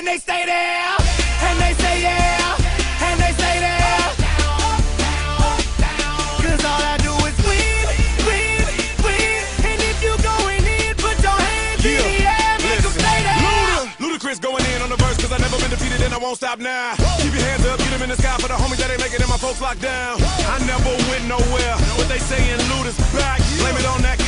and they stay there, and they say yeah, and they stay there. Cause all I do is win, win, win. And if you going in, put your hands in the air, make them stay there. Ludacris going in on the verse, cause I never been defeated and I won't stop now. Keep your hands up, get them in the sky for the homies that ain't making it, my folks locked down. I never went nowhere, what they saying, Luda's back. Blame it on that